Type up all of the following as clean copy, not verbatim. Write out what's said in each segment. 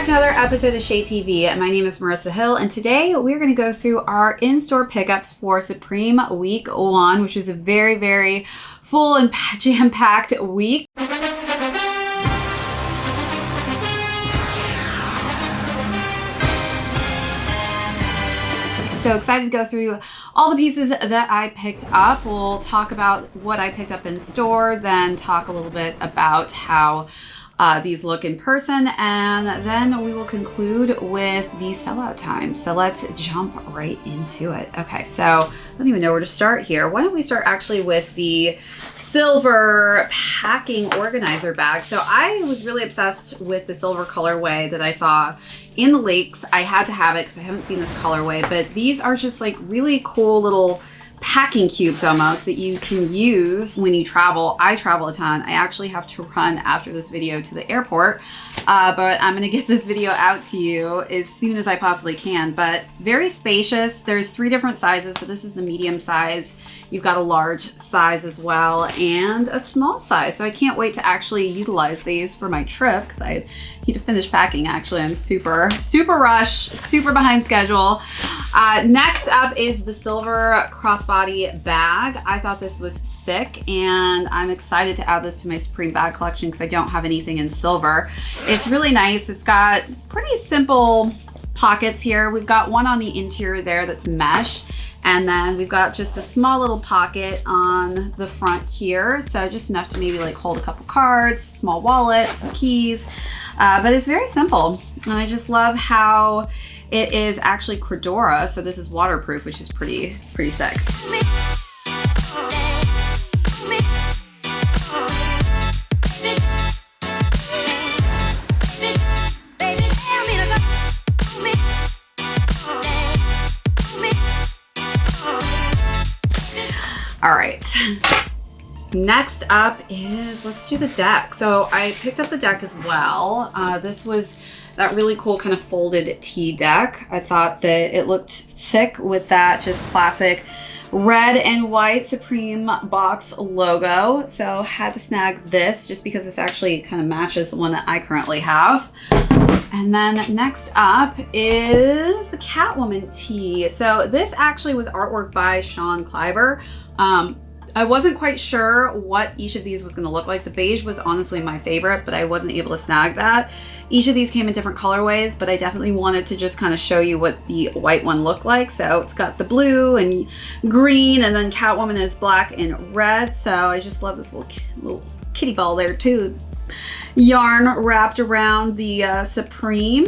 back to another episode of ShadeTV. My name is Marissa Hill, and today we're going to go through our in-store pickups for Supreme Week 1, which is a very, very full and jam-packed week. So excited to go through all the pieces that I picked up. We'll talk about what I picked up in store, then talk a little bit about how these look in person, and then we will conclude with the sellout time. So let's jump right into it. Okay, so I don't even know where to start here. Why don't we start actually with the silver packing organizer bag. So I was really obsessed with the silver colorway that I saw in the lakes. I had to have it because I haven't seen this colorway, but these are just like really cool little packing cubes almost that you can use when you travel. I travel a ton. I actually have to run after this video to the airport, but I'm gonna get this video out to you as soon as I possibly can. But very spacious. There's 3 different sizes. So this is the medium size. You've got a large size as well and a small size. So I can't wait to actually utilize these for my trip because I need to finish packing. Actually, I'm super rushed, super behind schedule. Next up is the silver crossbody bag. I thought this was sick, and I'm excited to add this to my Supreme bag collection because I don't have anything in silver. It's really nice. It's got pretty simple pockets here. We've got one on the interior there that's mesh. And then we've got just a small little pocket on the front here. So just enough to maybe like hold a couple cards, small wallet, some keys. But it's very simple. And I just love how it is actually Credora. So this is waterproof, which is pretty sick. All right, next up is, let's do the deck. So I picked up the deck as well. This was that really cool kind of folded tee deck. I thought that it looked sick with that just classic red and white Supreme box logo. So had to snag this just because this actually kind of matches the one that I currently have. And then next up is the Catwoman Tee. So this actually was artwork by Sean Cliver. I wasn't quite sure what each of these was going to look like. The beige was honestly my favorite, but I wasn't able to snag that. Each of these came in different colorways, but I definitely wanted to just kind of show you what the white one looked like. So it's got the blue and green, and then Catwoman is black and red. So I just love this little kitty ball there too. Yarn wrapped around the Supreme.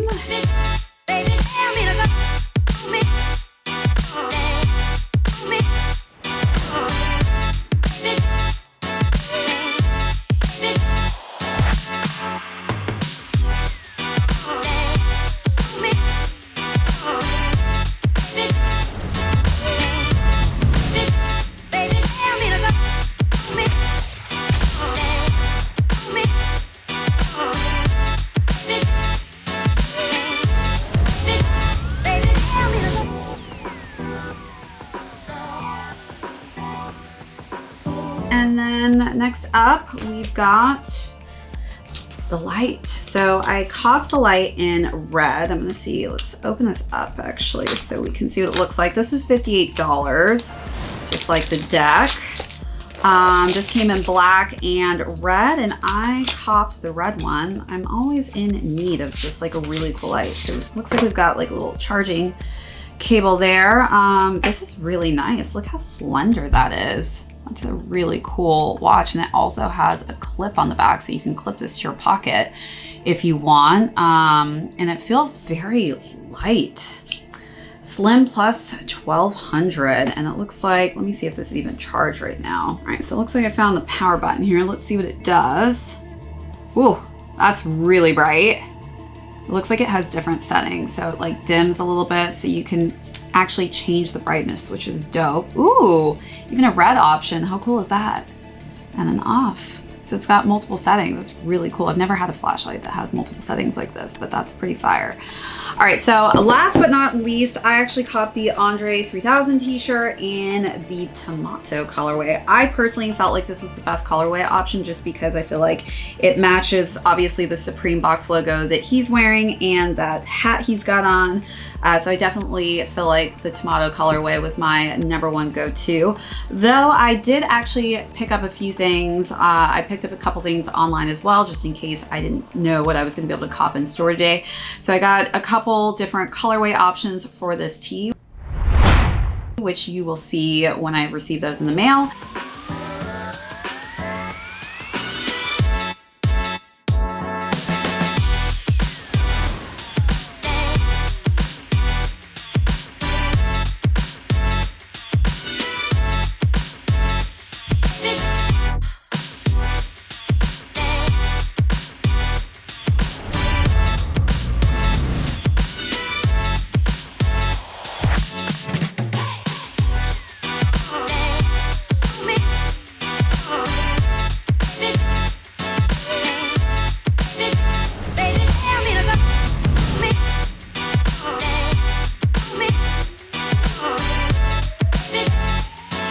And then next up, we've got the light. So I copped the light in red. I'm gonna see, let's open this up actually so we can see what it looks like. This was $58, just like the deck. This came in black and red, and I copped the red one. I'm always in need of just like a really cool light. So it looks like we've got like a little charging cable there. This is really nice. Look how slender that is. That's a really cool watch, and it also has a clip on the back, so you can clip this to your pocket if you want. And it feels very light. Slim plus 1200, and it looks like, let me see if this is even charged right now. All right, so it looks like I found the power button here. Let's see what it does. Ooh, that's really bright. It looks like it has different settings, so it like dims a little bit, so you can actually change the brightness, which is dope. Ooh, even a red option. How cool is that? And then off. So it's got multiple settings. It's really cool. I've never had a flashlight that has multiple settings like this, but that's pretty fire. All right, so last but not least, I actually caught the Andre 3000 t-shirt in the tomato colorway. I personally felt like this was the best colorway option just because I feel like it matches obviously the Supreme box logo that he's wearing and that hat he's got on. So I definitely feel like the tomato colorway was my #1 go-to. Though I did actually pick up a few things. I picked up a couple things online as well, just in case I didn't know what I was gonna be able to cop in store today. So I got a couple different colorway options for this tee, which you will see when I receive those in the mail.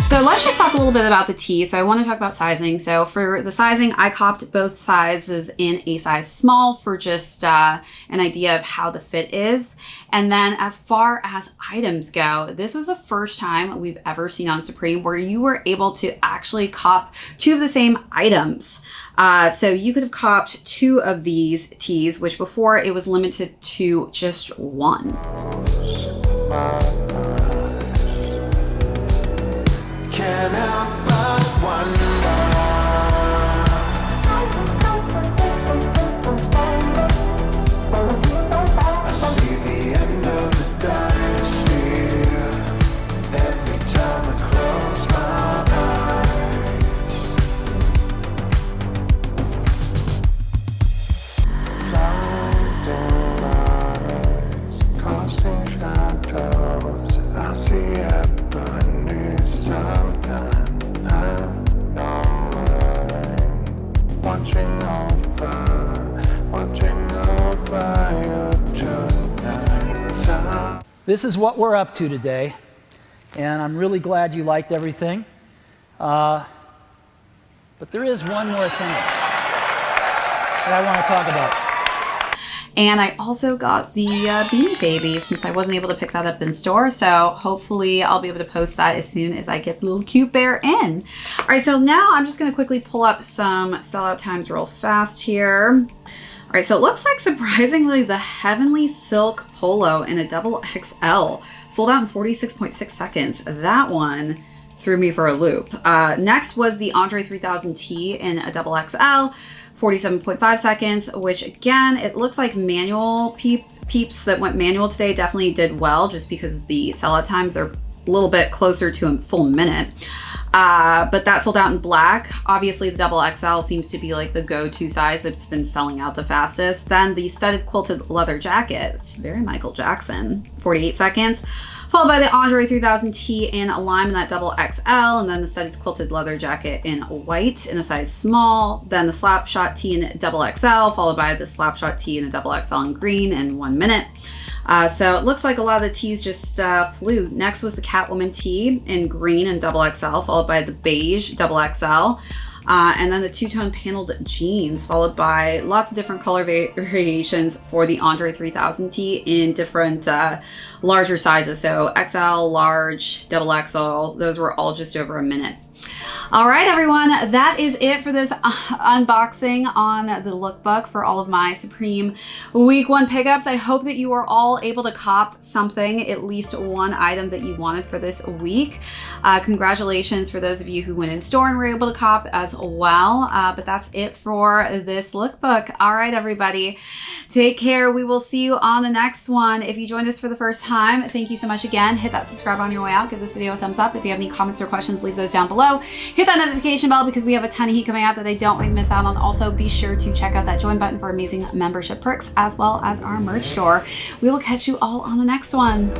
So let's just talk a little bit about the tee. So I want to talk about sizing. So for the sizing, I copped both sizes in a size small for just an idea of how the fit is. And then as far as items go, this was the first time we've ever seen on Supreme where you were able to actually cop 2 of the same items. So you could have copped 2 of these tees, which before it was limited to just 1. Can't help but wonder. I see the end of the dynasty every time I close my eyes. Blinding lights, casting shadows. I see happening sometimes. This is what we're up to today, and I'm really glad you liked everything. But there is one more thing that I want to talk about. And I also got the Beanie Baby since I wasn't able to pick that up in store. So hopefully I'll be able to post that as soon as I get the little cute bear in. All right, so now I'm just gonna quickly pull up some sellout times real fast here. All right, so it looks like surprisingly the Heavenly Silk Polo in a XXL sold out in 46.6 seconds. That one threw me for a loop. Next was the Andre 3000 Tee in a XXL, 47.5 seconds, which again, it looks like manual peeps that went manual today definitely did well just because the sellout times are a little bit closer to a full minute. But that sold out in black. Obviously the XXL seems to be like the go-to size. It's been selling out the fastest. Then the studded quilted leather jacket, it's very Michael Jackson, 48 seconds. Followed by the Andre 3000 Tee in a lime in that XXL, and then the studded quilted leather jacket in white in a size small. Then the Slapshot Tee in XXL, followed by the Slapshot Tee in a XXL in green in 1 minute. So it looks like a lot of the tees just flew. Next was the Catwoman Tee in green and XXL, followed by the beige XXL. And then the two-tone paneled jeans, followed by lots of different color variations for the Andre 3000 Tee in different larger sizes. So XL, large, XXL, those were all just over a minute. All right, everyone, that is it for this unboxing on the lookbook for all of my Supreme Week 1 pickups. I hope that you are all able to cop something, at least one item that you wanted for this week. Congratulations for those of you who went in store and were able to cop as well. But that's it for this lookbook. All right, everybody, take care. We will see you on the next one. If you joined us for the first time, thank you so much again. Hit that subscribe on your way out. Give this video a thumbs up. If you have any comments or questions, leave those down below. Hit that notification bell because we have a ton of heat coming out that I don't want to miss out on. Also, be sure to check out that join button for amazing membership perks as well as our merch store. We will catch you all on the next one.